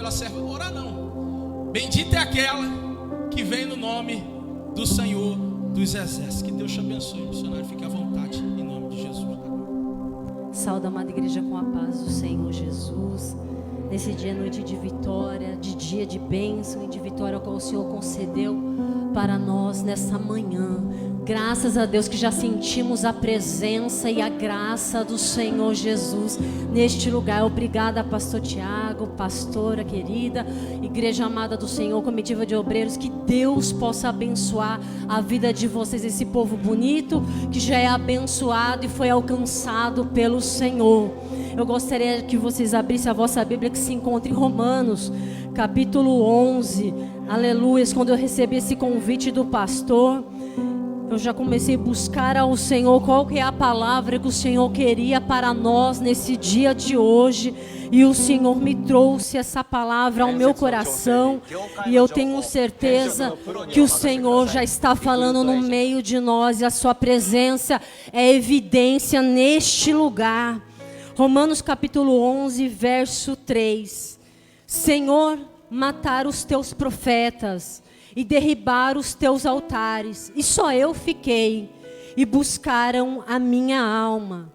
pela serva. Orar não. Bendita é aquela que vem no nome do Senhor dos Exércitos. Que Deus te abençoe, missionário. Fique à vontade, em nome de Jesus. Saúde, amada igreja, com a paz do Senhor Jesus. Nesse dia, noite de vitória, de dia de bênção e de vitória, qual o Senhor concedeu para nós nessa manhã. Graças a Deus que já sentimos a presença e a graça do Senhor Jesus neste lugar. Obrigada, pastor Tiago, pastora querida, igreja amada do Senhor, comitiva de obreiros. Que Deus possa abençoar a vida de vocês, esse povo bonito que já é abençoado e foi alcançado pelo Senhor. Eu gostaria que vocês abrissem a vossa Bíblia, que se encontra em Romanos, capítulo 11. Aleluia. Quando eu recebi esse convite do pastor, eu já comecei a buscar ao Senhor qual que é a palavra que o Senhor queria para nós nesse dia de hoje. E o Senhor me trouxe essa palavra ao meu coração. E eu tenho certeza que o Senhor já está falando no meio de nós. E a sua presença é evidência neste lugar. Romanos capítulo 11, verso 3. Senhor, matar os teus profetas e derribar os teus altares, e só eu fiquei, e buscaram a minha alma.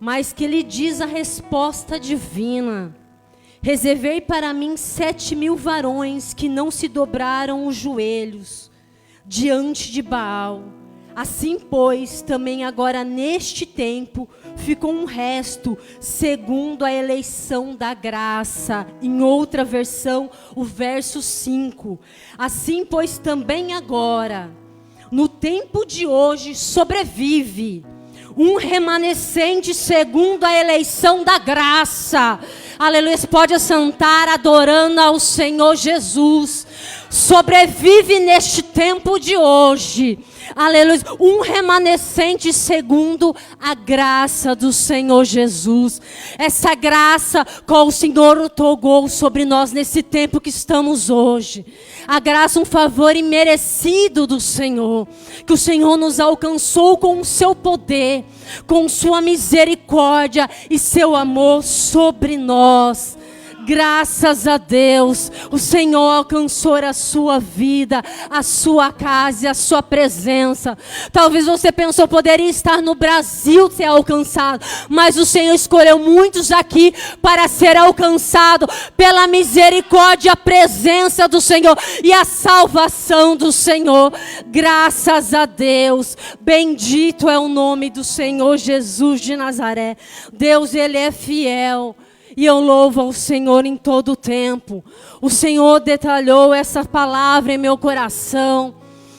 Mas que lhe diz a resposta divina: reservei para mim 7.000 varões que não se dobraram os joelhos diante de Baal. Assim, pois, também agora neste tempo ficou um resto segundo a eleição da graça. Em outra versão, o verso 5. Assim, pois, também agora, no tempo de hoje, sobrevive um remanescente segundo a eleição da graça. Aleluia. Você pode assentar adorando ao Senhor Jesus. Sobrevive neste tempo de hoje. Aleluia. Um remanescente segundo a graça do Senhor Jesus. Essa graça qual o Senhor otorgou sobre nós nesse tempo que estamos hoje. A graça, um favor imerecido do Senhor. Que o Senhor nos alcançou com o seu poder, com sua misericórdia e seu amor sobre nós. Graças a Deus, o Senhor alcançou a sua vida, a sua casa e a sua presença. Talvez você pensou, poderia estar no Brasil ser alcançado, mas o Senhor escolheu muitos aqui para ser alcançado pela misericórdia, a presença do Senhor e a salvação do Senhor. Graças a Deus, bendito é o nome do Senhor Jesus de Nazaré. Deus, Ele é fiel. E eu louvo ao Senhor em todo o tempo. O Senhor detalhou essa palavra em meu coração.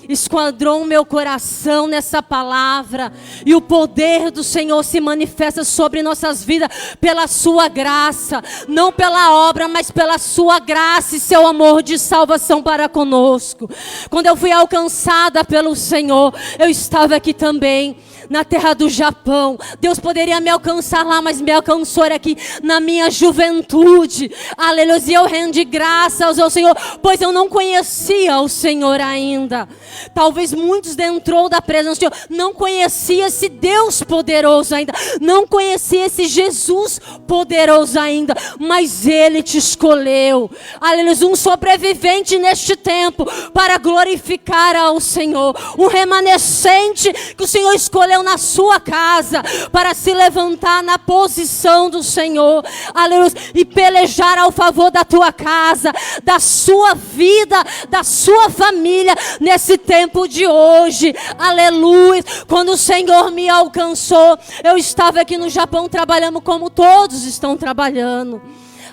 Esquadrou meu coração nessa palavra. E o poder do Senhor se manifesta sobre nossas vidas pela sua graça. Não pela obra, mas pela sua graça e seu amor de salvação para conosco. Quando eu fui alcançada pelo Senhor, eu estava aqui também na terra do Japão. Deus poderia me alcançar lá, mas me alcançou aqui na minha juventude. Aleluia. E eu rendi graças ao Senhor, pois eu não conhecia o Senhor ainda. Talvez muitos dentro da presença do Senhor não conhecia esse Deus poderoso ainda, não conhecia esse Jesus poderoso ainda, mas Ele te escolheu. Aleluia. Um sobrevivente neste tempo para glorificar ao Senhor, um remanescente que o Senhor escolheu na sua casa para se levantar na posição do Senhor, aleluia, e pelejar ao favor da tua casa, da sua vida, da sua família nesse tempo de hoje, aleluia. Quando o Senhor me alcançou, eu estava aqui no Japão trabalhando como todos estão trabalhando,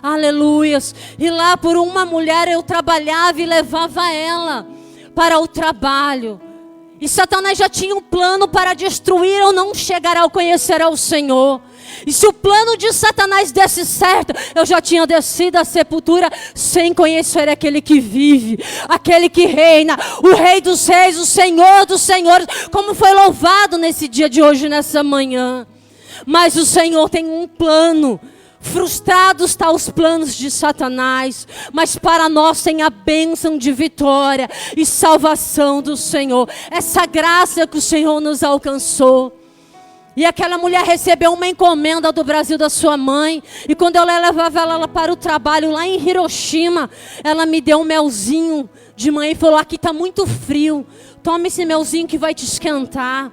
aleluias, e lá por uma mulher eu trabalhava e levava ela para o trabalho. E Satanás já tinha um plano para destruir ou não chegar ao conhecer ao Senhor. E se o plano de Satanás desse certo, eu já tinha descido à sepultura sem conhecer aquele que vive, aquele que reina, o Rei dos Reis, o Senhor dos Senhores, como foi louvado nesse dia de hoje, nessa manhã. Mas o Senhor tem um plano. Frustrados estão os planos de Satanás, mas para nós tem a bênção de vitória e salvação do Senhor. Essa graça que o Senhor nos alcançou. E aquela mulher recebeu uma encomenda do Brasil da sua mãe. E quando eu levava ela para o trabalho lá em Hiroshima, ela me deu um melzinho de manhã e falou: aqui está muito frio, tome esse melzinho que vai te esquentar.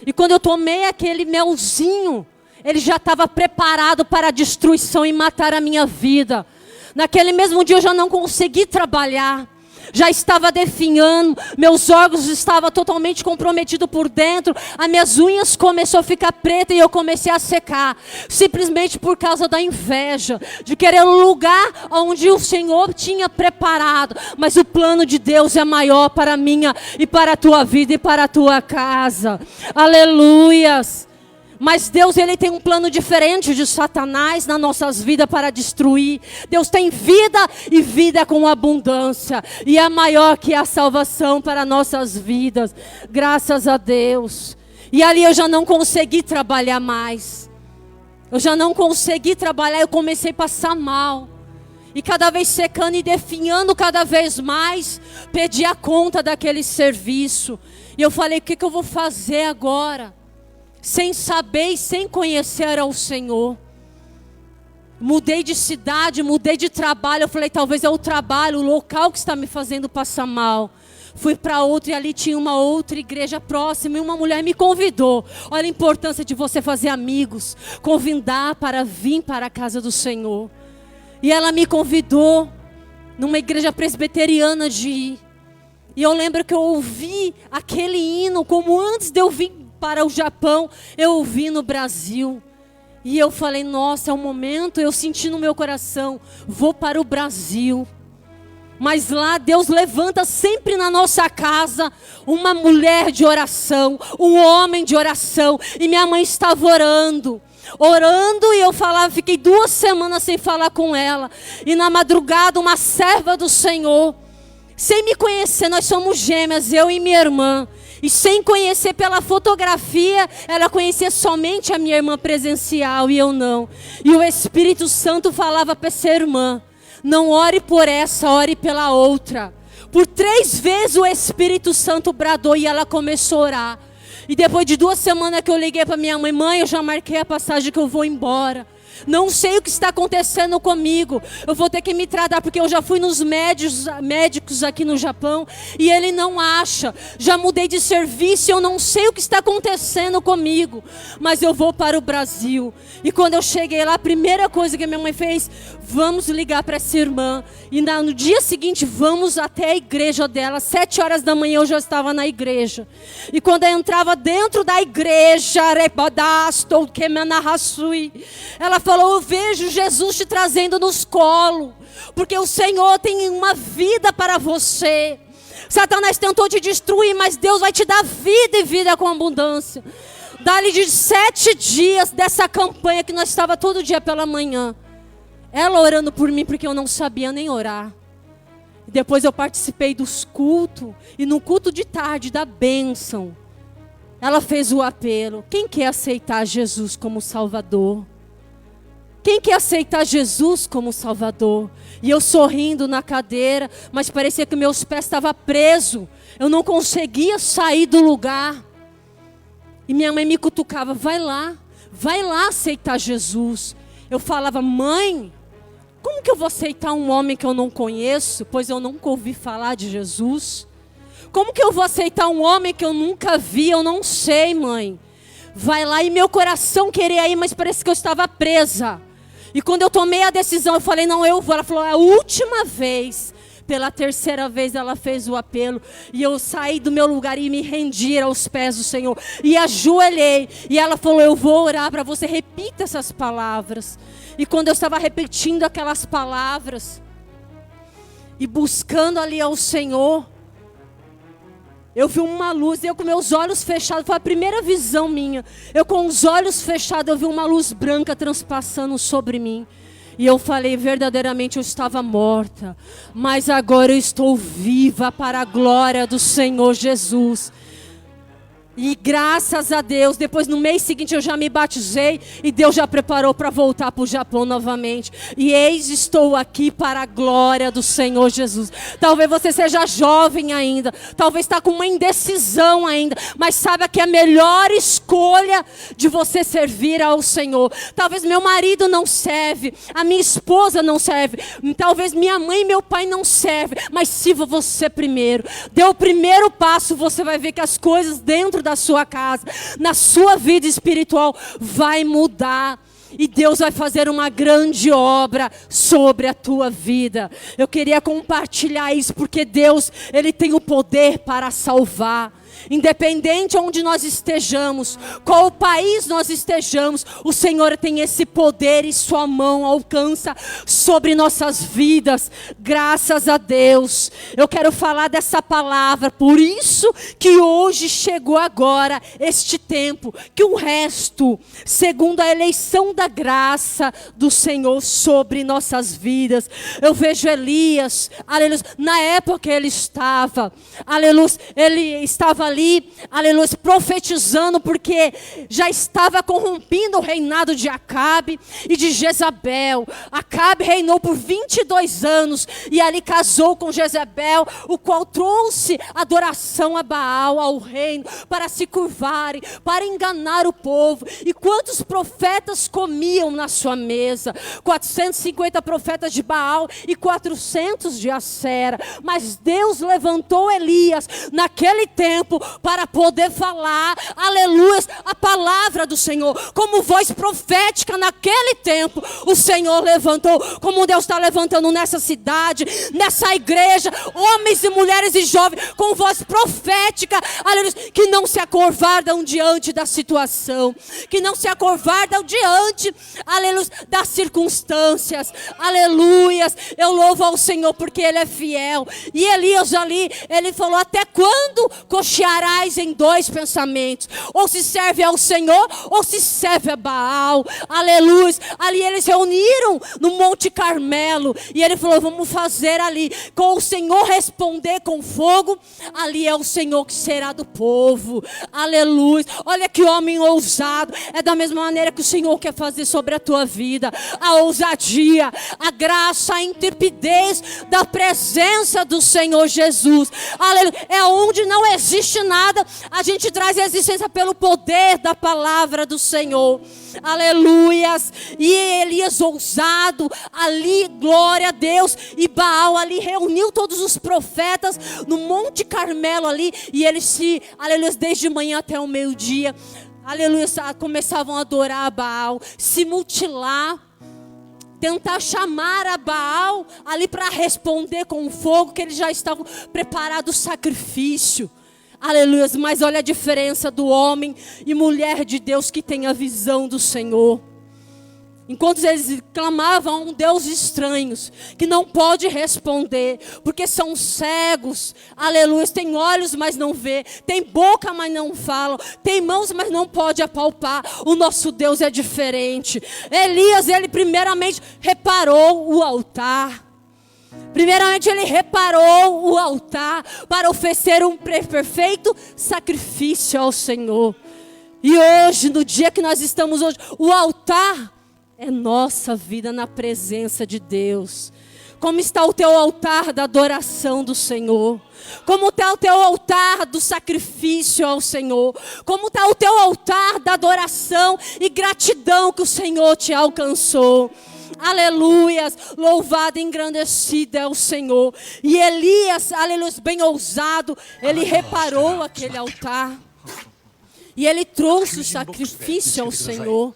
E quando eu tomei aquele melzinho, ele já estava preparado para a destruição e matar a minha vida. Naquele mesmo dia eu já não consegui trabalhar. Já estava definhando, meus órgãos estavam totalmente comprometidos por dentro, as minhas unhas começaram a ficar pretas e eu comecei a secar, simplesmente por causa da inveja, de querer um lugar onde o Senhor tinha preparado, mas o plano de Deus é maior para a minha e para a tua vida e para a tua casa. Aleluias! Mas Deus, Ele tem um plano diferente de Satanás nas nossas vidas para destruir. Deus tem vida e vida com abundância. E é maior que a salvação para nossas vidas. Graças a Deus. E ali eu já não consegui trabalhar mais. Eu já não consegui trabalhar, eu comecei a passar mal. E cada vez secando e definhando cada vez mais, pedi a conta daquele serviço. E eu falei: o que eu vou fazer agora? Sem saber e sem conhecer ao Senhor. Mudei de cidade, mudei de trabalho. Eu falei: talvez é o trabalho, o local que está me fazendo passar mal. Fui para outra e ali tinha uma outra igreja próxima. E uma mulher me convidou. Olha a importância de você fazer amigos. Convidar para vir para a casa do Senhor. E ela me convidou numa igreja presbiteriana de ir. E eu lembro que eu ouvi aquele hino como antes de eu vir para o Japão, eu ouvi no Brasil. E eu falei: nossa, é um momento, eu senti no meu coração, vou para o Brasil. Mas lá Deus levanta sempre na nossa casa uma mulher de oração, um homem de oração. E minha mãe estava orando, e eu falava, fiquei 2 semanas sem falar com ela. E na madrugada uma serva do Senhor, sem me conhecer, nós somos gêmeas, eu e minha irmã. E sem conhecer pela fotografia, ela conhecia somente a minha irmã presencial e eu não. E o Espírito Santo falava para essa irmã: não ore por essa, ore pela outra. Por 3 vezes o Espírito Santo bradou e ela começou a orar. E depois de 2 semanas que eu liguei para minha mãe: mãe, eu já marquei a passagem que eu vou embora. Não sei o que está acontecendo comigo. Eu vou ter que me tratar, porque eu já fui nos médicos aqui no Japão e ele não acha. Já mudei de serviço e eu não sei o que está acontecendo comigo. Mas eu vou para o Brasil. E quando eu cheguei lá, a primeira coisa que minha mãe fez: vamos ligar para essa irmã. E no dia seguinte, vamos até a igreja dela. 7 horas da manhã eu já estava na igreja. E quando eu entrava dentro da igreja, ela falou: eu vejo Jesus te trazendo nos colos, porque o Senhor tem uma vida para você. Satanás tentou te destruir, mas Deus vai te dar vida e vida com abundância. Dali de 7 dias dessa campanha que nós estava todo dia pela manhã, ela orando por mim, porque eu não sabia nem orar. Depois eu participei dos cultos, e no culto de tarde da bênção, ela fez o apelo: quem quer aceitar Jesus como Salvador? Quem quer aceitar Jesus como Salvador? E eu sorrindo na cadeira, mas parecia que meus pés estavam presos. Eu não conseguia sair do lugar. E minha mãe me cutucava: vai lá aceitar Jesus. Eu falava: mãe, como que eu vou aceitar um homem que eu não conheço, pois eu nunca ouvi falar de Jesus? Como que eu vou aceitar um homem que eu nunca vi? Eu não sei, mãe. Vai lá. E meu coração queria ir, mas parece que eu estava presa. E quando eu tomei a decisão, eu falei: não, eu vou. Ela falou: é a última vez. Pela 3ª vez ela fez o apelo. E eu saí do meu lugar e me rendi aos pés do Senhor. E ajoelhei. E ela falou: eu vou orar para você. Repita essas palavras. E quando eu estava repetindo aquelas palavras, e buscando ali ao Senhor, eu vi uma luz, eu com meus olhos fechados, foi a primeira visão minha. Eu com os olhos fechados, eu vi uma luz branca transpassando sobre mim. E eu falei: verdadeiramente eu estava morta, mas agora eu estou viva para a glória do Senhor Jesus. E graças a Deus, depois no mês seguinte eu já me batizei e Deus já preparou para voltar para o Japão novamente. E eis estou aqui para a glória do Senhor Jesus. Talvez você seja jovem ainda, talvez está com uma indecisão ainda, mas saiba que a melhor escolha de você servir ao Senhor. Talvez meu marido não serve, a minha esposa não serve, talvez minha mãe e meu pai não servem, mas sirva você primeiro. Dê o primeiro passo, você vai ver que as coisas dentro da sua casa, na sua vida espiritual, vai mudar. E Deus vai fazer uma grande obra sobre a tua vida. Eu queria compartilhar isso, porque Deus, Ele tem o poder para salvar. Independente onde nós estejamos, qual país nós estejamos, o Senhor tem esse poder e sua mão alcança sobre nossas vidas, graças a Deus. Eu quero falar dessa palavra, por isso que hoje chegou agora este tempo, que o resto, segundo a eleição da graça do Senhor sobre nossas vidas. Eu vejo Elias, aleluia, na época que ele estava, aleluia, ele estava ali, aleluia, profetizando, porque já estava corrompendo o reinado de Acabe e de Jezabel. Acabe reinou por 22 anos e ali casou com Jezabel, o qual trouxe adoração a Baal, ao reino, para se curvarem, para enganar o povo. E quantos profetas comiam na sua mesa? 450 profetas de Baal e 400 de Acera. Mas Deus levantou Elias naquele tempo para poder falar, aleluia, a palavra do Senhor. Como voz profética naquele tempo, o Senhor levantou, como Deus está levantando nessa cidade, nessa igreja, homens e mulheres e jovens, com voz profética, aleluia, que não se acovardam diante da situação, que não se acovardam diante, aleluia, das circunstâncias, aleluia. Eu louvo ao Senhor porque Ele é fiel. E Elias ali, ele falou: até quando cochearás em dois pensamentos? Ou se serve ao Senhor, ou se serve a Baal. Aleluia. Ali eles reuniram no Monte Carmelo, e ele falou: vamos fazer ali, com o Senhor responder com fogo, ali é o Senhor que será do povo. Aleluia. Olha que homem ousado. É da mesma maneira que o Senhor quer fazer sobre a tua vida. A ousadia, a graça, a intrepidez da presença do Senhor Jesus. Aleluia. É onde não existe nada, a gente traz a existência pelo poder da palavra do Senhor. Aleluias. E Elias ousado ali, glória a Deus. E Baal ali reuniu todos os profetas no Monte Carmelo ali, e eles se, aleluia, desde manhã até o meio-dia, aleluia, começavam a adorar a Baal, se mutilar, tentar chamar a Baal ali para responder com o fogo, que eles já estavam preparados o sacrifício. Aleluia. Mas olha a diferença do homem e mulher de Deus que tem a visão do Senhor. Enquanto eles clamavam a um Deus estranhos, que não pode responder, porque são cegos, aleluia, tem olhos, mas não vê, tem boca, mas não falam, tem mãos, mas não pode apalpar. O nosso Deus é diferente. Elias, ele primeiramente reparou o altar. Primeiramente ele reparou o altar para oferecer um perfeito sacrifício ao Senhor. E hoje, no dia que nós estamos hoje, o altar é nossa vida na presença de Deus. Como está o teu altar da adoração do Senhor? Como está o teu altar do sacrifício ao Senhor? Como está o teu altar da adoração e gratidão que o Senhor te alcançou? Aleluias, louvado e engrandecido é o Senhor. E Elias, aleluia, bem ousado, ele reparou aquele altar. E ele trouxe o sacrifício ao Senhor.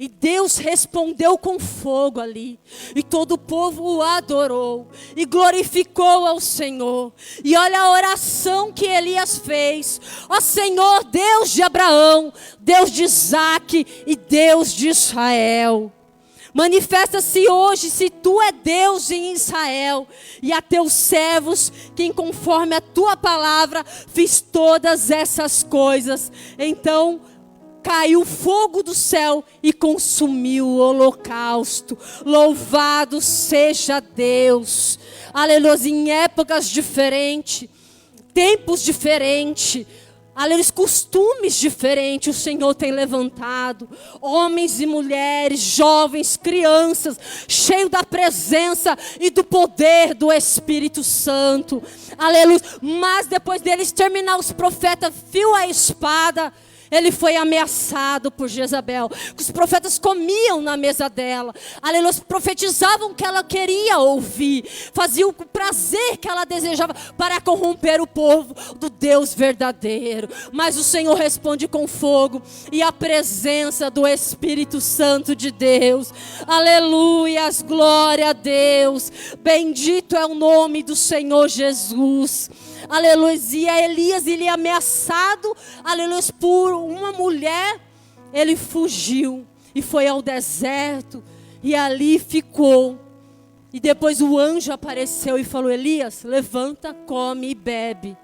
E Deus respondeu com fogo ali. E todo o povo o adorou. E glorificou ao Senhor. E olha a oração que Elias fez. Ó Senhor, Deus de Abraão, Deus de Isaque e Deus de Israel. Manifesta-se hoje, se tu é Deus em Israel, e a teus servos, quem conforme a tua palavra fiz todas essas coisas. Então caiu fogo do céu e consumiu o holocausto. Louvado seja Deus. Aleluia. Em épocas diferentes, tempos diferentes, aleluia, costumes diferentes o Senhor tem levantado. Homens e mulheres, jovens, crianças, cheios da presença e do poder do Espírito Santo. Aleluia. Mas depois deles terminar, os profetas fiam a espada. Ele foi ameaçado por Jezabel. Os profetas comiam na mesa dela. Aleluia. Profetizavam o que ela queria ouvir. Faziam o prazer que ela desejava para corromper o povo do Deus verdadeiro. Mas o Senhor responde com fogo e a presença do Espírito Santo de Deus. Aleluias, glória a Deus. Bendito é o nome do Senhor Jesus. Aleluia. E a Elias, ele é ameaçado, aleluia, por uma mulher. Ele fugiu e foi ao deserto e ali ficou. E depois o anjo apareceu e falou: Elias, levanta, come e bebe.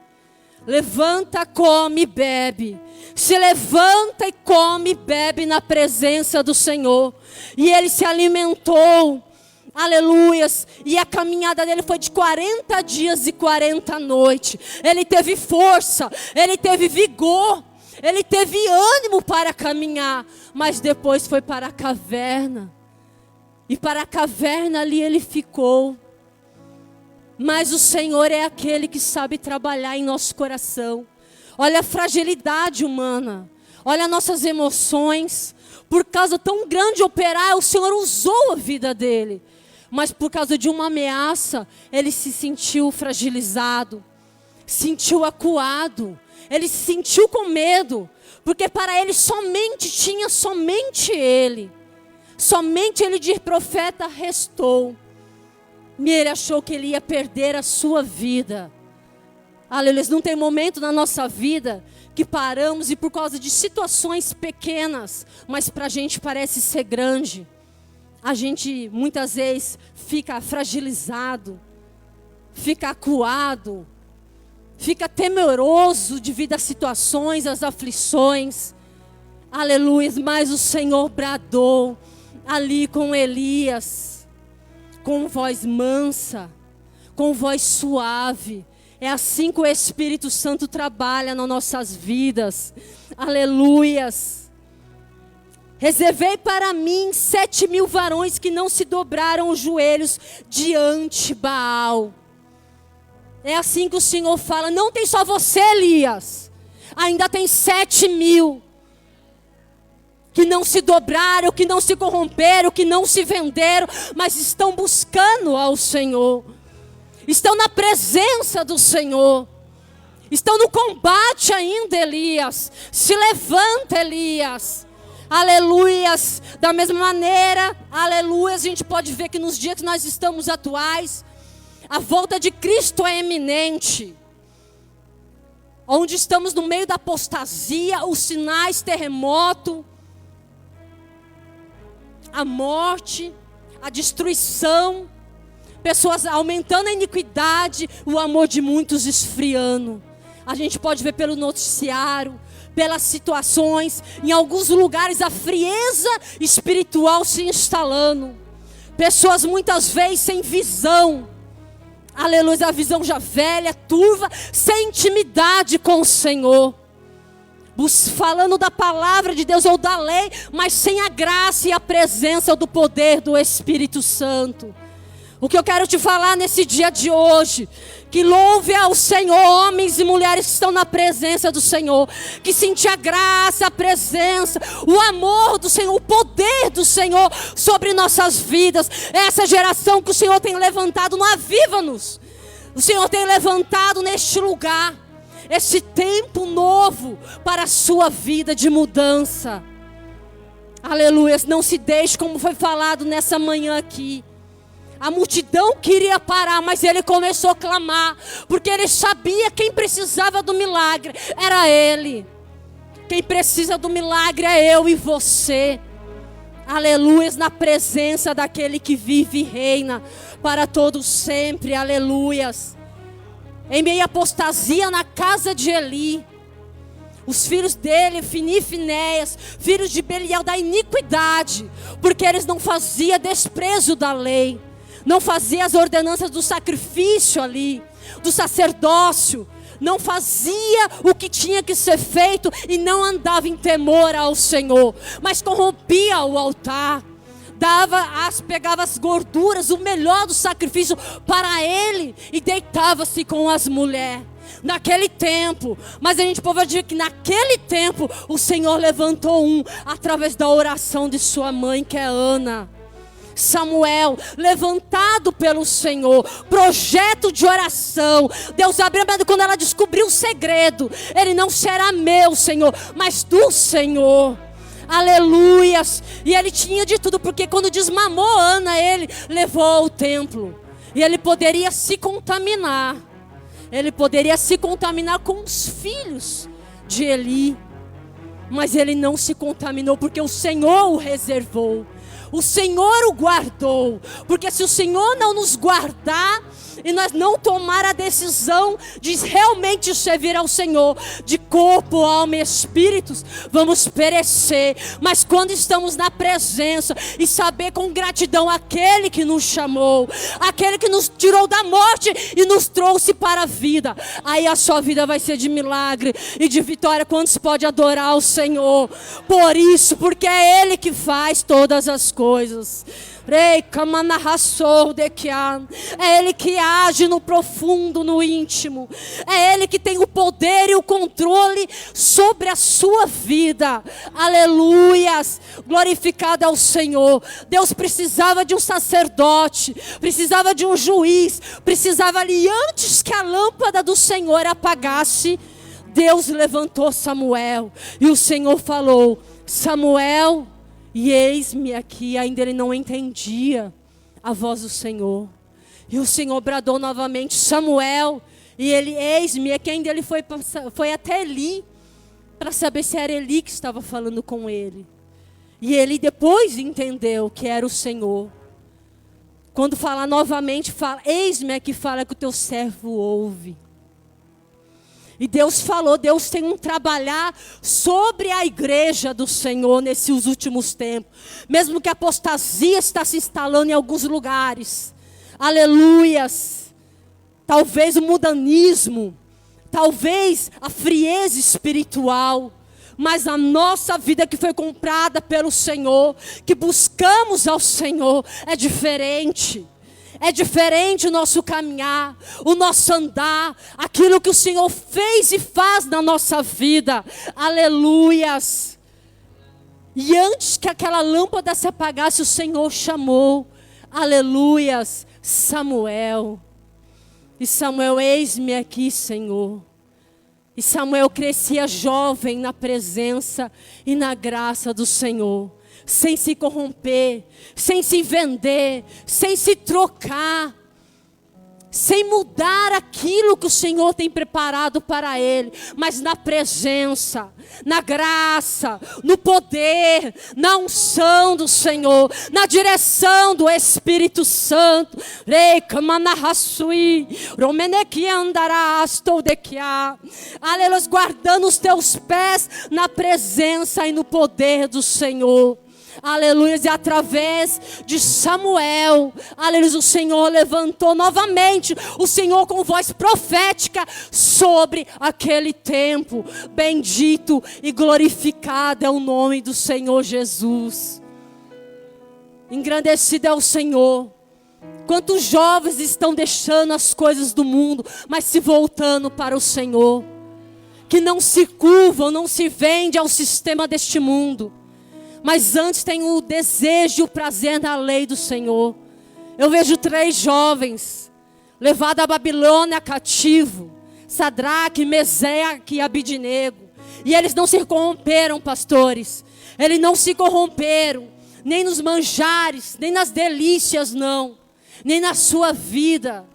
Levanta, come e bebe. Se levanta e come e bebe na presença do Senhor. E ele se alimentou. Aleluias, e a caminhada dele foi de 40 dias e 40 noites. Ele teve força, ele teve vigor, ele teve ânimo para caminhar. Mas depois foi para a caverna. E para a caverna ali ele ficou. Mas o Senhor é aquele que sabe trabalhar em nosso coração. Olha a fragilidade humana, olha nossas emoções. Por causa tão grande operar, o Senhor usou a vida dele. Mas por causa de uma ameaça, ele se sentiu fragilizado, sentiu acuado, ele se sentiu com medo, porque para ele tinha somente ele de profeta restou. E ele achou que ele ia perder a sua vida. Aleluia, não tem momento na nossa vida que paramos e por causa de situações pequenas, mas para a gente parece ser grande. A gente muitas vezes fica fragilizado, fica acuado, fica temeroso devido às situações, às aflições. Aleluia, mas o Senhor bradou ali com Elias, com voz mansa, com voz suave. É assim que o Espírito Santo trabalha nas nossas vidas. Aleluias. Reservei para mim 7.000 varões que não se dobraram os joelhos diante Baal. É assim que o Senhor fala. Não tem só você, Elias. Ainda tem 7.000 que não se dobraram, que não se corromperam, que não se venderam, mas estão buscando ao Senhor. Estão na presença do Senhor. Estão no combate ainda, Elias. Se levanta, Elias. Aleluias. Da mesma maneira, aleluia, a gente pode ver que nos dias que nós estamos atuais, a volta de Cristo é iminente. Onde estamos no meio da apostasia, os sinais, terremoto, a morte, a destruição, pessoas aumentando a iniquidade, o amor de muitos esfriando. A gente pode ver pelo noticiário, pelas situações, em alguns lugares a frieza espiritual se instalando. Pessoas muitas vezes sem visão. Aleluia, a visão já velha, turva, sem intimidade com o Senhor. Falando da palavra de Deus ou da lei, mas sem a graça e a presença do poder do Espírito Santo. O que eu quero te falar nesse dia de hoje, que louve ao Senhor, homens e mulheres que estão na presença do Senhor, que sentir a graça, a presença, o amor do Senhor, o poder do Senhor sobre nossas vidas. Essa geração que o Senhor tem levantado no Aviva-nos, o Senhor tem levantado neste lugar, esse tempo novo para a sua vida de mudança. Aleluia, não se deixe, como foi falado nessa manhã aqui. A multidão queria parar, mas ele começou a clamar, porque ele sabia quem precisava do milagre, era ele. Quem precisa do milagre é eu e você. Aleluia, na presença daquele que vive e reina para todos sempre. Aleluias. Em meio à apostasia na casa de Eli, os filhos dele, Ofni e Finéias, filhos de Belial, da iniquidade, porque eles não faziam desprezo da lei, não faziam as ordenanças do sacrifício ali, do sacerdócio, não fazia o que tinha que ser feito e não andava em temor ao Senhor, mas corrompia o altar. Pegava as gorduras, o melhor do sacrifício para ele e deitava-se com as mulheres. Naquele tempo, mas a gente pode dizer que naquele tempo o Senhor levantou através da oração de sua mãe, que é Ana. Samuel, levantado pelo Senhor, projeto de oração. Deus abriu quando ela descobriu o segredo. Ele não será meu, Senhor, mas do Senhor. Aleluias. E ele tinha de tudo, porque quando desmamou Ana, ele levou ao templo. E ele poderia se contaminar. Ele poderia se contaminar com os filhos de Eli. Mas ele não se contaminou, porque o Senhor o reservou. O Senhor o guardou. Porque se o Senhor não nos guardar e nós não tomar a decisão de realmente servir ao Senhor, de corpo, alma e espíritos, vamos perecer. Mas quando estamos na presença e saber com gratidão aquele que nos chamou, aquele que nos tirou da morte e nos trouxe para a vida, aí a sua vida vai ser de milagre e de vitória. Quantos pode adorar o Senhor por isso? Porque é Ele que faz todas as coisas. É Ele que age no profundo, no íntimo. É Ele que tem o poder e o controle sobre a sua vida. Aleluias, glorificado é o Senhor. Deus precisava de um sacerdote, precisava de um juiz, precisava ali antes que a lâmpada do Senhor apagasse. Deus levantou Samuel e o Senhor falou: Samuel. E eis-me aqui. Ainda ele não entendia a voz do Senhor. E o Senhor bradou novamente: Samuel. E ele: eis-me aqui. Ainda ele foi até Eli, para saber se era Eli que estava falando com ele. E ele depois entendeu que era o Senhor. Quando fala novamente, fala: eis-me aqui, fala que o teu servo ouve. E Deus falou, Deus tem um trabalhar sobre a igreja do Senhor nesses últimos tempos. Mesmo que a apostasia está se instalando em alguns lugares. Aleluias. Talvez o mundanismo, talvez a frieza espiritual. Mas a nossa vida que foi comprada pelo Senhor, que buscamos ao Senhor, é diferente. É diferente o nosso caminhar, o nosso andar, aquilo que o Senhor fez e faz na nossa vida. Aleluias. E antes que aquela lâmpada se apagasse, o Senhor chamou, aleluias, Samuel. E Samuel: eis-me aqui, Senhor. E Samuel crescia jovem na presença e na graça do Senhor. Sem se corromper, sem se vender, sem se trocar, sem mudar aquilo que o Senhor tem preparado para ele, mas na presença, na graça, no poder, na unção do Senhor, na direção do Espírito Santo. Aleluia, guardando os teus pés na presença e no poder do Senhor. Aleluia, e através de Samuel, aleluia, o Senhor levantou novamente, o Senhor com voz profética sobre aquele tempo. Bendito e glorificado é o nome do Senhor Jesus. Engrandecido é o Senhor. Quantos jovens estão deixando as coisas do mundo, mas se voltando para o Senhor, que não se curvam, não se vendem ao sistema deste mundo, mas antes tem o desejo e o prazer na lei do Senhor. Eu vejo 3 jovens levados à Babilônia cativo: Sadraque, Meseque e Abidnego. E eles não se corromperam, pastores. Eles não se corromperam, nem nos manjares, nem nas delícias, não. Nem na sua vida.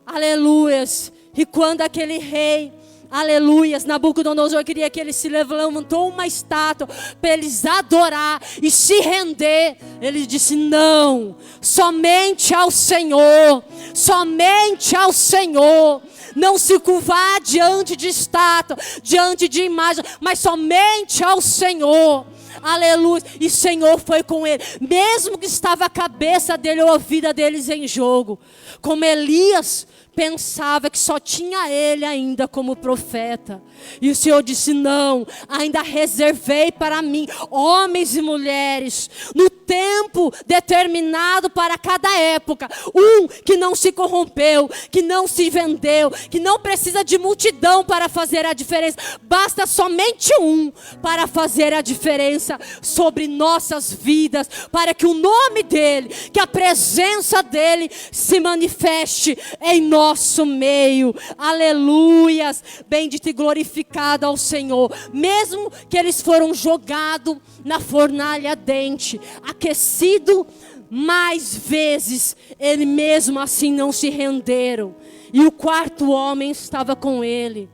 Aleluias. E quando aquele rei, aleluias, Nabucodonosor queria que ele se levantou uma estátua para eles adorar e se render, ele disse: não, somente ao Senhor, somente ao Senhor. Não se curvar diante de estátua, diante de imagem, mas somente ao Senhor. aleluia. E o Senhor foi com ele, mesmo que estava a cabeça dele ou a vida deles em jogo. Como Elias pensava que só tinha ele ainda como profeta. E o Senhor disse: não, ainda reservei para mim homens e mulheres, no tempo determinado para cada época. Um que não se corrompeu, que não se vendeu, que não precisa de multidão para fazer a diferença. Basta somente um para fazer a diferença sobre nossas vidas, para que o nome dele, que a presença dele se manifeste em nosso meio. Aleluias, bendito e glorificado ao Senhor. Mesmo que eles foram jogados na fornalha ardente, aquecido mais vezes, ele mesmo assim não se renderam. E o quarto homem estava com ele.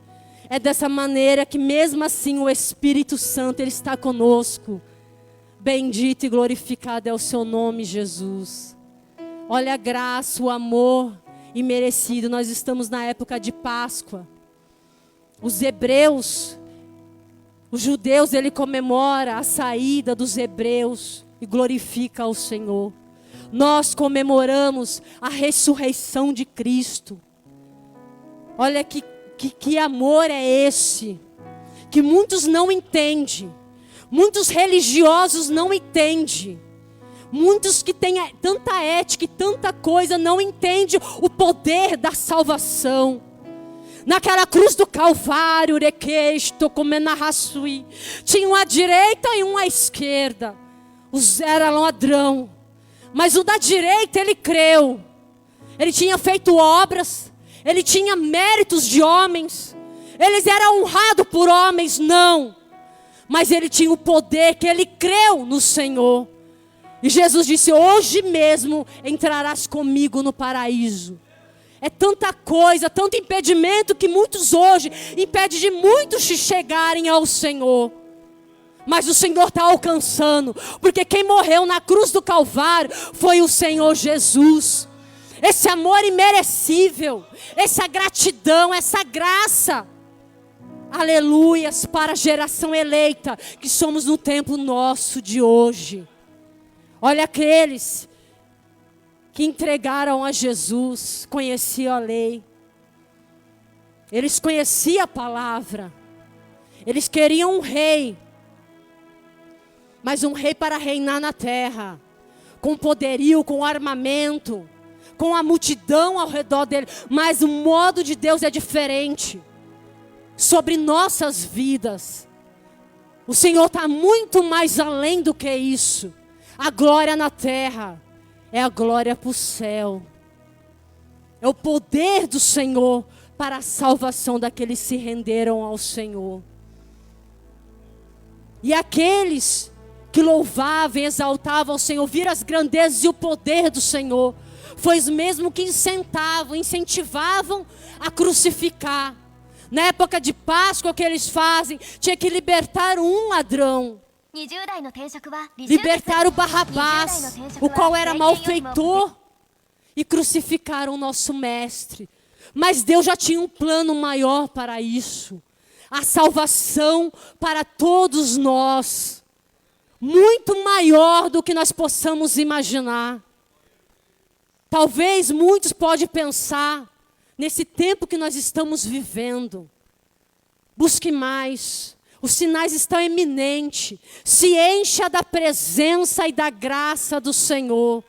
É dessa maneira que mesmo assim o Espírito Santo, ele está conosco. Bendito e glorificado é o seu nome, Jesus. Olha a graça, o amor imerecido. Nós estamos na época de Páscoa. Os hebreus, os judeus, ele comemora a saída dos hebreus e glorifica ao Senhor. Nós comemoramos a ressurreição de Cristo. Olha que amor é esse, que muitos não entendem, muitos religiosos não entendem, muitos que têm tanta ética e tanta coisa não entendem o poder da salvação. Naquela cruz do Calvário, tinha um à direita e um à esquerda. Os eram ladrão, mas o da direita ele creu. Ele tinha feito obras, ele tinha méritos de homens, eles eram honrados por homens, não. Mas ele tinha o poder que ele creu no Senhor. E Jesus disse: hoje mesmo entrarás comigo no paraíso. É tanta coisa, tanto impedimento que muitos hoje impedem de muitos de chegarem ao Senhor. Mas o Senhor está alcançando, porque quem morreu na cruz do Calvário foi o Senhor Jesus. Esse amor imerecível, essa gratidão, essa graça, aleluias, para a geração eleita, que somos no tempo nosso de hoje. Olha aqueles que entregaram a Jesus, conheciam a lei, eles conheciam a palavra, eles queriam um rei, mas um rei para reinar na terra, com poderio, com armamento, com a multidão ao redor dele. Mas o modo de Deus é diferente, sobre nossas vidas. O Senhor está muito mais além do que isso. A glória na terra é a glória para o céu. É o poder do Senhor para a salvação daqueles que se renderam ao Senhor. E aqueles que louvavam e exaltavam ao Senhor, viram as grandezas e o poder do Senhor, foi os mesmos que incentivavam a crucificar. Na época de Páscoa, o que eles fazem? Tinha que libertar um ladrão. Libertaram Barrabás, o qual era malfeitor, e crucificaram o nosso mestre. Mas Deus já tinha um plano maior para isso. A salvação para todos nós. Muito maior do que nós possamos imaginar. Talvez muitos podem pensar, nesse tempo que nós estamos vivendo, busque mais. Os sinais estão eminentes. Se encha da presença e da graça do Senhor.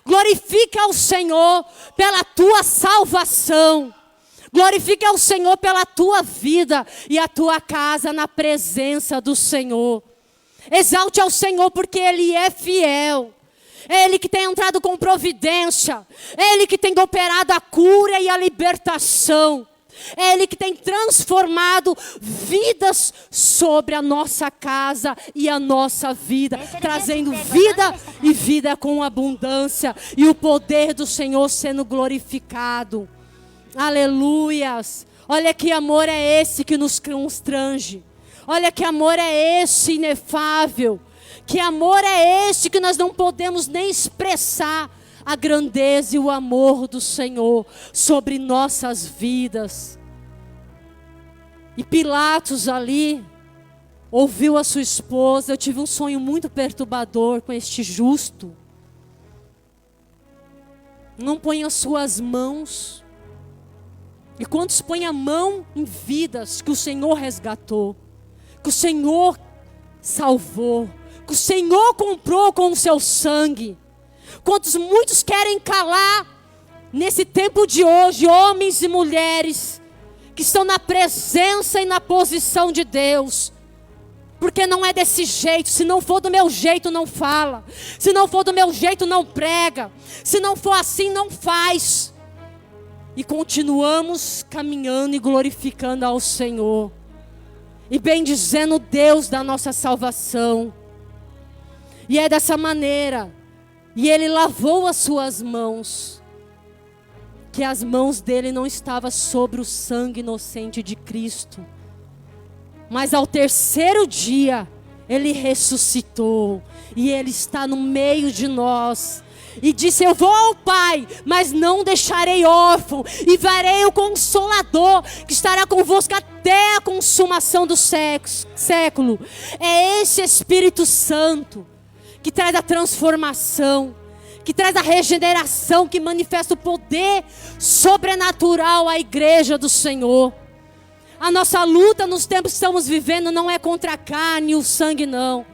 Glorifica ao Senhor pela tua salvação. Glorifica ao Senhor pela tua vida e a tua casa na presença do Senhor. Exalte ao Senhor porque Ele é fiel. É Ele que tem entrado com providência. É Ele que tem operado a cura e a libertação. É Ele que tem transformado vidas sobre a nossa casa e a nossa vida, trazendo vida e vida com abundância, e o poder do Senhor sendo glorificado. Aleluias! Olha que amor é esse que nos constrange. Olha que amor é esse inefável. Que amor é esse que nós não podemos nem expressar a grandeza e o amor do Senhor sobre nossas vidas. E Pilatos ali, ouviu a sua esposa. Eu tive um sonho muito perturbador com este justo. Não põe as suas mãos. E quantos põem a mão em vidas que o Senhor resgatou, que o Senhor salvou, que o Senhor comprou com o seu sangue. Quantos muitos querem calar nesse tempo de hoje, homens e mulheres que estão na presença e na posição de Deus. Porque não é desse jeito. Se não for do meu jeito, não fala. Se não for do meu jeito, não prega. Se não for assim, não faz. E continuamos caminhando e glorificando ao Senhor. E bendizendo o Deus da nossa salvação. E é dessa maneira. E Ele lavou as suas mãos. Que as mãos dele não estavam sobre o sangue inocente de Cristo. Mas ao terceiro dia, Ele ressuscitou. E Ele está no meio de nós. E disse: eu vou ao Pai, mas não deixarei órfão. E verei o Consolador, que estará convosco até a consumação do século. É esse Espírito Santo, que traz a transformação, que traz a regeneração, que manifesta o poder sobrenatural à igreja do Senhor. A nossa luta nos tempos que estamos vivendo não é contra a carne e o sangue, não.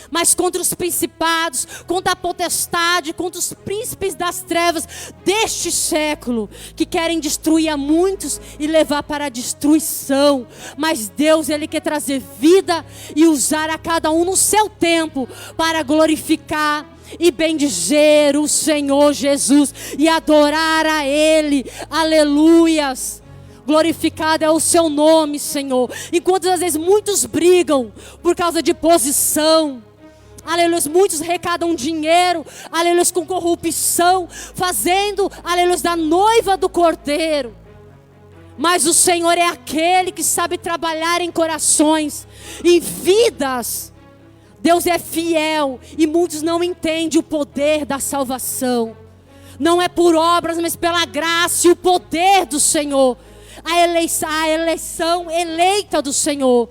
Mas contra os principados, contra a potestade, contra os príncipes das trevas deste século, que querem destruir a muitos e levar para a destruição. Mas Deus, Ele quer trazer vida e usar a cada um no seu tempo para glorificar e bendizer o Senhor Jesus e adorar a Ele. Aleluias. Glorificado é o seu nome, Senhor. Enquanto às vezes muitos brigam por causa de posição, aleluia, muitos arrecadam dinheiro, aleluia, com corrupção, fazendo, aleluia, da noiva do cordeiro. Mas o Senhor é aquele que sabe trabalhar em corações, em vidas. Deus é fiel e muitos não entendem o poder da salvação. Não é por obras, mas pela graça e o poder do Senhor. A eleição eleita do Senhor,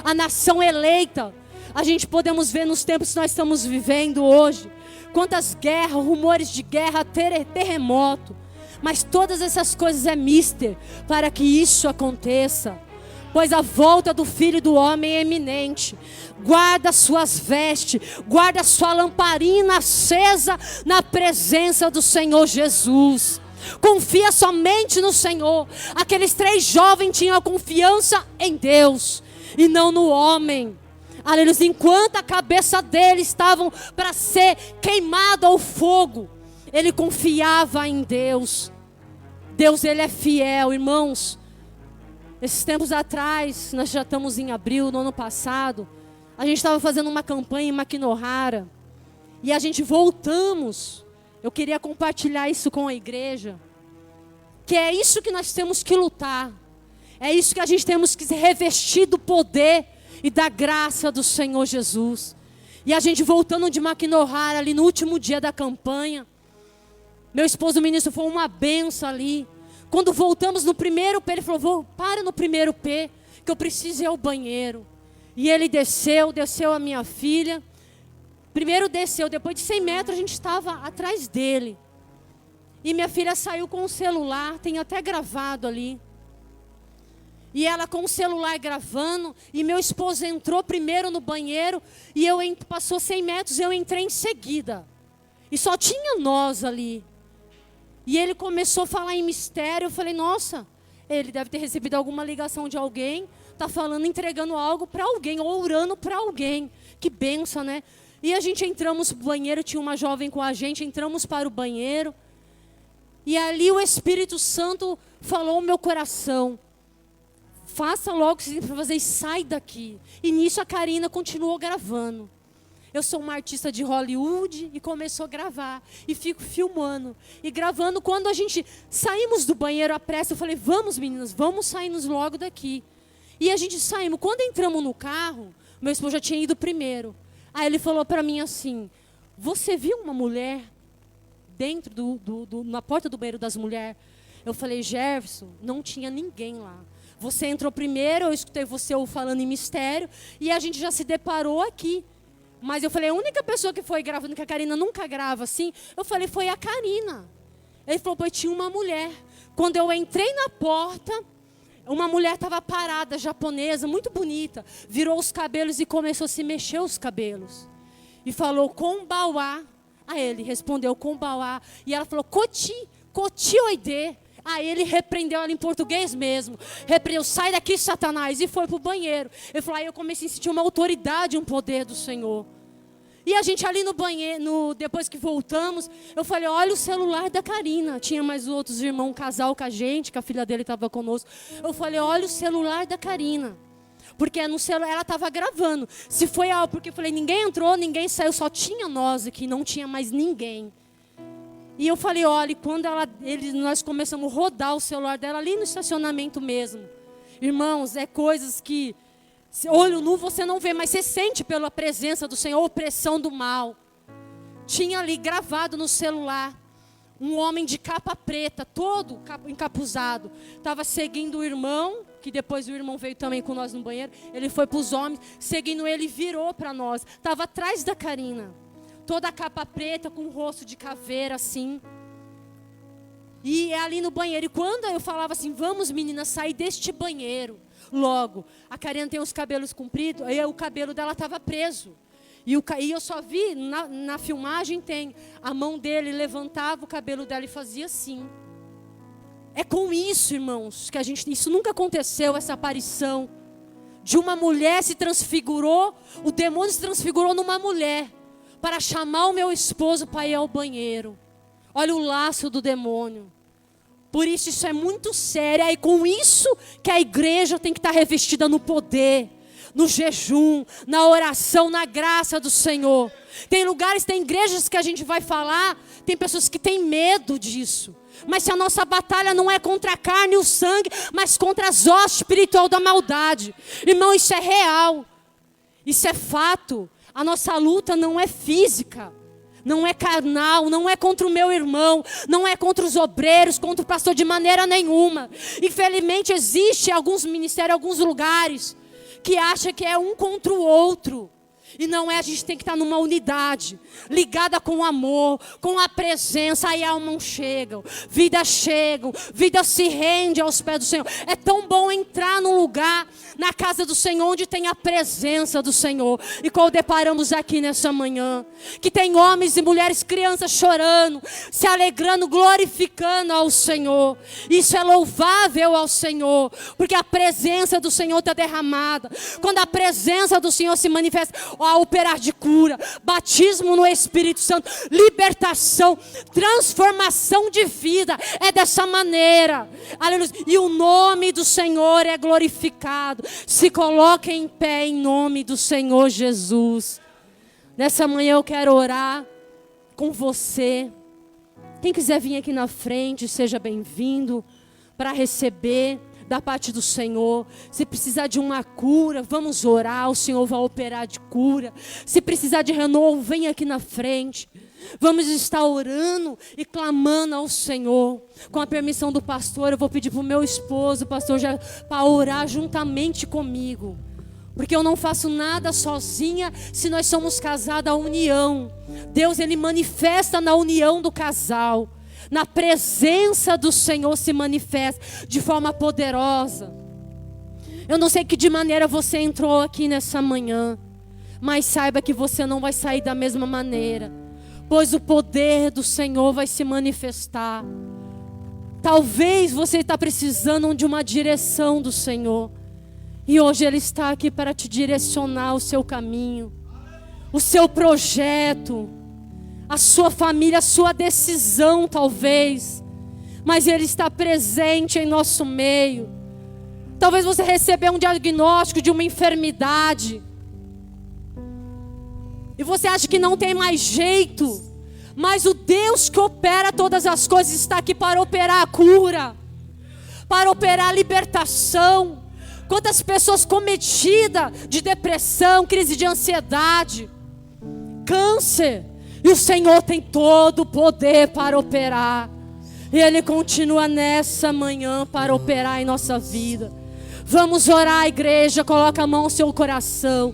a nação eleita. A gente podemos ver nos tempos que nós estamos vivendo hoje, quantas guerras, rumores de guerra, terremoto. Mas todas essas coisas é mister para que isso aconteça. Pois a volta do Filho do Homem é iminente. Guarda suas vestes, guarda sua lamparina acesa na presença do Senhor Jesus. Confia somente no Senhor. Aqueles 3 jovens tinham a confiança em Deus e não no homem. Aleluia. Enquanto a cabeça deles estavam para ser queimada ao fogo, ele confiava em Deus. Deus, Ele é fiel, irmãos. Esses tempos atrás, nós já estamos em abril, no ano passado, a gente estava fazendo uma campanha em Maquinohara. E a gente voltamos. Eu queria compartilhar isso com a igreja. Que é isso que nós temos que lutar. É isso que a gente temos que se revestir do poder e da graça do Senhor Jesus. E a gente voltando de Maquinohara ali no último dia da campanha. Meu esposo, o ministro, foi uma benção ali. Quando voltamos no primeiro P, ele falou: para no primeiro P, que eu preciso ir ao banheiro. E ele desceu a minha filha. Primeiro desceu, depois de 100 metros a gente estava atrás dele. E minha filha saiu com o celular, tem até gravado ali. E ela com o celular gravando, e meu esposo entrou primeiro no banheiro, e passou 100 metros, eu entrei em seguida. E só tinha nós ali. E ele começou a falar em mistério, eu falei: nossa, ele deve ter recebido alguma ligação de alguém, está falando, entregando algo para alguém, ou orando para alguém. Que benção, né? E a gente entramos no banheiro, tinha uma jovem com a gente, entramos para o banheiro. E ali o Espírito Santo falou ao meu coração: faça logo o que você tem para fazer e sai daqui. E nisso a Karina continuou gravando. Eu sou uma artista de Hollywood e começou a gravar. E fico filmando. E gravando, quando a gente saímos do banheiro à pressa, eu falei: vamos meninas, vamos sairmos logo daqui. E a gente saímos. Quando entramos no carro, meu esposo já tinha ido primeiro. Aí ele falou para mim assim: você viu uma mulher dentro na porta do banheiro das mulheres? Eu falei: Jefferson, não tinha ninguém lá. Você entrou primeiro, eu escutei você falando em mistério, e a gente já se deparou aqui. Mas eu falei, a única pessoa que foi gravando, que a Karina nunca grava assim, eu falei, foi a Karina. Ele falou, pois tinha uma mulher. Quando eu entrei na porta, uma mulher estava parada, japonesa, muito bonita, virou os cabelos e começou a se mexer os cabelos. E falou, Konbawa. Aí ele respondeu, Konbawa. E ela falou, Koti oide. Aí ele repreendeu ela em português mesmo. Repreendeu, sai daqui, Satanás. E foi para o banheiro. Ele falou, aí eu comecei a sentir uma autoridade, um poder do Senhor. E a gente ali no banheiro, depois que voltamos, eu falei, olha o celular da Karina. Tinha mais outros irmãos, um casal com a gente, que a filha dele estava conosco. Eu falei, olha o celular da Karina. Porque no celular ela estava gravando. Se foi algo, porque eu falei, ninguém entrou, ninguém saiu, só tinha nós aqui, não tinha mais ninguém. E eu falei, olha, quando nós começamos a rodar o celular dela ali no estacionamento mesmo. Irmãos, é coisas que, olho nu você não vê, mas você sente pela presença do Senhor, a opressão do mal. Tinha ali gravado no celular, um homem de capa preta, todo encapuzado. Estava seguindo o irmão, que depois o irmão veio também com nós no banheiro. Ele foi para os homens, seguindo ele, virou para nós. Estava atrás da Karina. Toda a capa preta, com o rosto de caveira, assim. E é ali no banheiro. E quando eu falava assim, vamos meninas, sair deste banheiro. Logo, a Karina tem os cabelos compridos, aí o cabelo dela estava preso. E eu só vi, na filmagem tem, a mão dele levantava o cabelo dela e fazia assim. É com isso, irmãos, que isso nunca aconteceu, essa aparição. De uma mulher se transfigurou, o demônio se transfigurou numa mulher. Para chamar o meu esposo para ir ao banheiro. Olha o laço do demônio. Por isso é muito sério. É com isso que a igreja tem que estar revestida no poder, no jejum, na oração, na graça do Senhor. Tem lugares, tem igrejas que a gente vai falar, tem pessoas que têm medo disso. Mas se a nossa batalha não é contra a carne e o sangue, mas contra as hostes espiritual da maldade. Irmão, isso é real. Isso é fato. A nossa luta não é física, não é carnal, não é contra o meu irmão, não é contra os obreiros, contra o pastor de maneira nenhuma. Infelizmente existe alguns ministérios, alguns lugares, que acham que é um contra o outro. E não é, a gente tem que estar numa unidade, ligada com amor, com a presença. Aí almas chegam, vidas se rende aos pés do Senhor. É tão bom entrar num lugar, na casa do Senhor, onde tem a presença do Senhor. E qual deparamos aqui nessa manhã, que tem homens e mulheres, crianças chorando, se alegrando, glorificando ao Senhor. Isso é louvável ao Senhor, porque a presença do Senhor está derramada. Quando a presença do Senhor se manifesta, a operar de cura, batismo no Espírito Santo, libertação, transformação de vida, é dessa maneira, aleluia. E o nome do Senhor é glorificado. Se coloque em pé em nome do Senhor Jesus. Nessa manhã eu quero orar com você. Quem quiser vir aqui na frente, seja bem-vindo para receber da parte do Senhor. Se precisar de uma cura, vamos orar, o Senhor vai operar de cura. Se precisar de renovo, vem aqui na frente. Vamos estar orando e clamando ao Senhor. Com a permissão do pastor, eu vou pedir para o meu esposo, pastor, para orar juntamente comigo. Porque eu não faço nada sozinha. Se nós somos casados, a união. Deus, Ele manifesta na união do casal. Na presença do Senhor se manifesta de forma poderosa. Eu não sei que de maneira você entrou aqui nessa manhã, mas saiba que você não vai sair da mesma maneira, pois o poder do Senhor vai se manifestar. Talvez você está precisando de uma direção do Senhor, e hoje Ele está aqui para te direcionar o seu caminho, o seu projeto, a sua família, a sua decisão talvez, mas Ele está presente em nosso meio. Talvez você recebeu um diagnóstico de uma enfermidade, e você acha que não tem mais jeito, mas o Deus que opera todas as coisas está aqui para operar a cura, para operar a libertação. Quantas pessoas cometidas de depressão, crise de ansiedade, câncer, e o Senhor tem todo o poder para operar. E Ele continua nessa manhã para operar em nossa vida. Vamos orar, igreja. Coloca a mão no seu coração.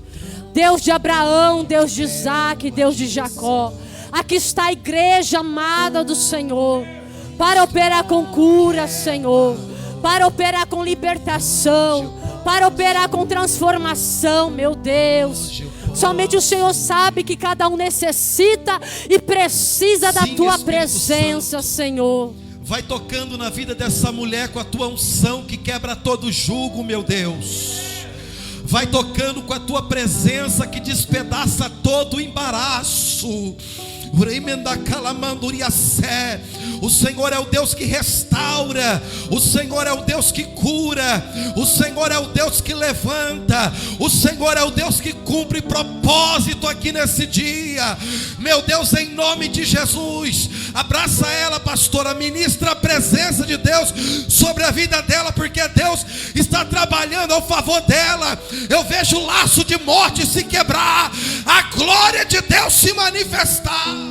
Deus de Abraão, Deus de Isaac, Deus de Jacó. Aqui está a igreja amada do Senhor, para operar com cura, Senhor, para operar com libertação, para operar com transformação, meu Deus. Somente o Senhor sabe que cada um necessita e precisa da tua presença, Senhor. Vai tocando na vida dessa mulher com a tua unção que quebra todo jugo, meu Deus. Vai tocando com a tua presença que despedaça todo o embaraço. O Senhor é o Deus que restaura, o Senhor é o Deus que cura, o Senhor é o Deus que levanta, o Senhor é o Deus que cumpre propósito aqui nesse dia. Meu Deus, em nome de Jesus, abraça ela, pastora, ministra a presença de Deus sobre a vida dela, porque Deus está trabalhando ao favor dela. Eu vejo o laço de morte se quebrar, a glória de Deus se manifestar.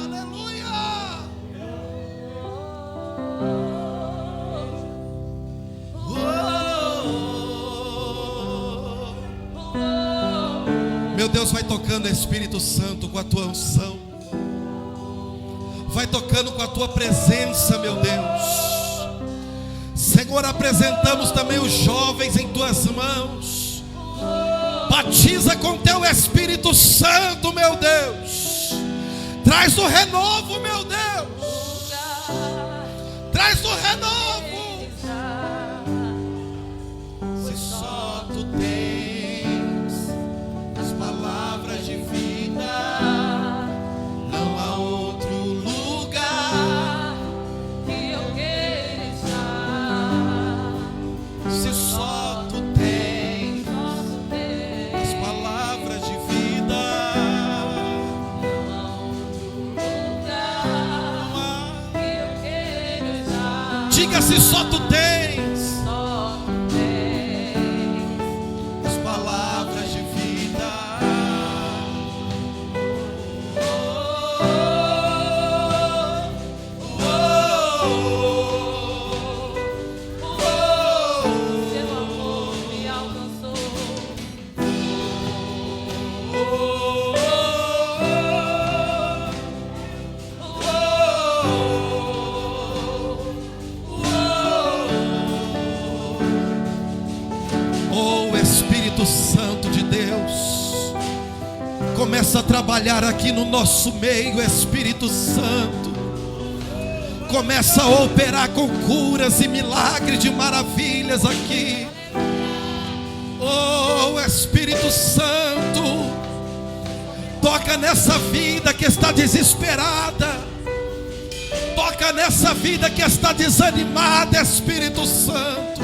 Meu Deus, vai tocando, Espírito Santo, com a tua unção. Vai tocando com a tua presença, meu Deus. Senhor, apresentamos também os jovens em tuas mãos. Batiza com teu Espírito Santo, meu Deus. Traz o renovo, meu Deus. Traz o renovo. Se só tu tens as palavras de vida, não há outro lugar que eu queira estar. Se só tu tens as palavras de vida, não há outro lugar que eu queira estar. Diga: se só tu tens as palavras de vida. Seu amor me alcançou. Oh, Espírito Santo de Deus, começa a trabalhar aqui no nosso meio, Espírito Santo. Começa a operar com curas e milagres de maravilhas aqui. Oh, Espírito Santo, toca nessa vida que está desesperada. Toca nessa vida que está desanimada, Espírito Santo.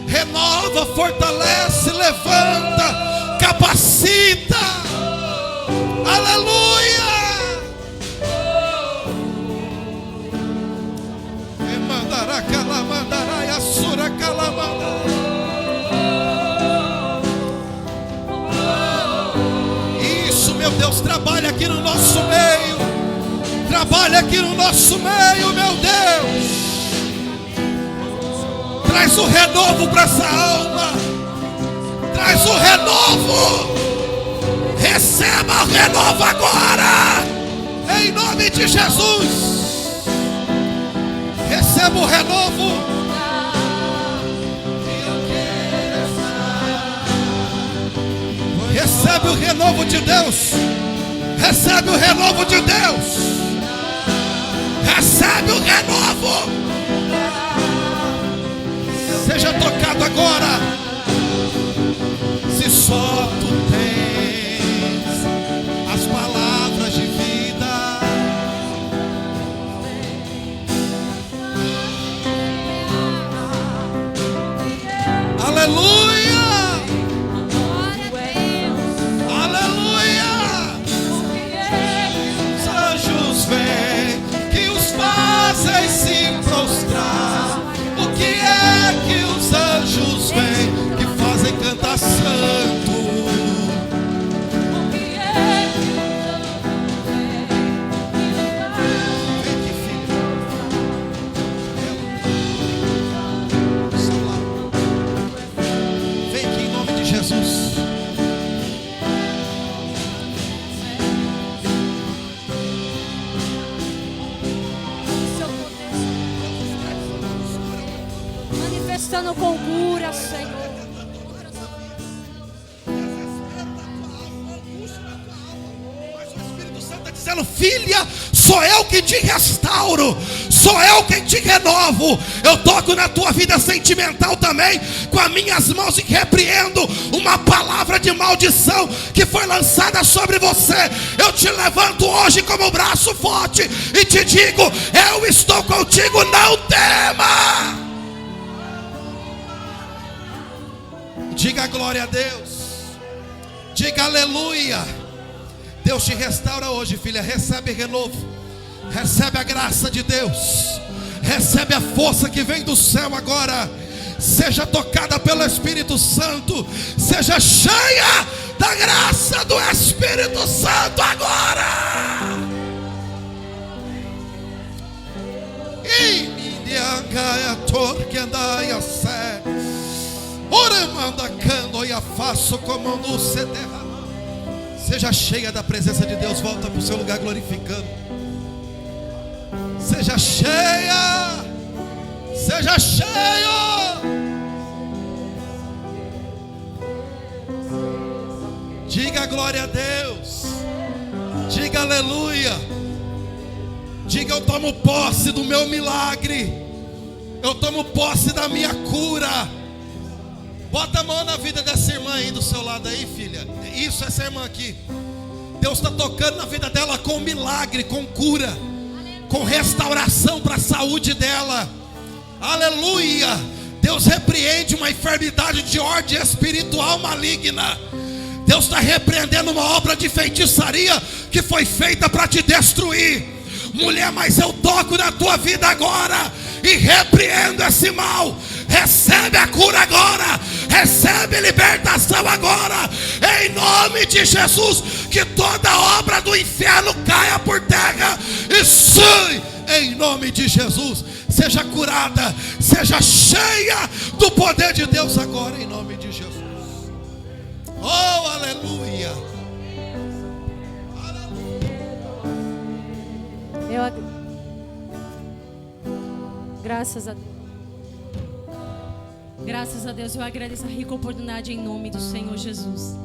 Renova, fortalece, levanta, capacita. Aleluia. Isso, meu Deus, trabalha aqui no nosso meio. Trabalha aqui no nosso meio, meu Deus. Traz o renovo para essa alma. Traz o renovo. Receba o renovo agora, em nome de Jesus. Receba o renovo. Recebe o renovo de Deus. Recebe o renovo de Deus. Recebe o renovo. Seja tocado agora. Se só tu tens as palavras de vida, aleluia, aleluia. Os anjos vêm que os fazem se prostrar. O que é que os anjos vêm que fazem cantar santo? tratando com cura, Senhor. Dizendo: filha, sou eu que te restauro, sou eu quem te renovo. Eu toco na tua vida sentimental também, com as minhas mãos, e repreendo uma palavra de maldição que foi lançada sobre você. Eu te levanto hoje como braço forte e te digo: eu estou contigo, não tema. Diga glória a Deus, diga aleluia. Deus te restaura hoje, filha. Recebe renovo, recebe a graça de Deus, recebe a força que vem do céu agora. Seja tocada pelo Espírito Santo, seja cheia da graça do Espírito Santo agora. Seja cheia da presença de Deus. Volta para o seu lugar glorificando. Seja cheia. Seja cheio. Diga glória a Deus. Diga aleluia. Diga: eu tomo posse do meu milagre. Eu tomo posse da minha cura. Bota a mão na vida dessa irmã aí do seu lado aí, filha. Isso, essa irmã aqui. Deus está tocando na vida dela com milagre, com cura, com restauração para a saúde dela. Aleluia. Deus repreende uma enfermidade de ordem espiritual maligna. Deus está repreendendo uma obra de feitiçaria que foi feita para te destruir. Mulher, mas eu toco na tua vida agora e repreendo esse mal. Recebe a cura agora, recebe libertação agora, em nome de Jesus. Que toda obra do inferno caia por terra e sai, em nome de Jesus. Seja curada, seja cheia do poder de Deus agora, em nome de Jesus. Oh, aleluia. Graças a Deus. Graças a Deus, eu agradeço a rica oportunidade em nome do Senhor Jesus.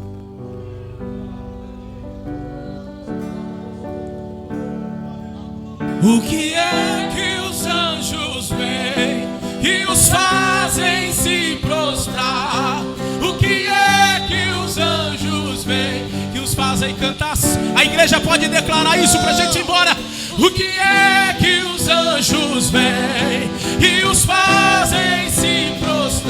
O que é que os anjos veem e os fazem se prostrar? O que é que os anjos veem que os fazem cantar? A igreja pode declarar isso pra gente ir embora. O que é que os anjos veem e os fazem se prostrar?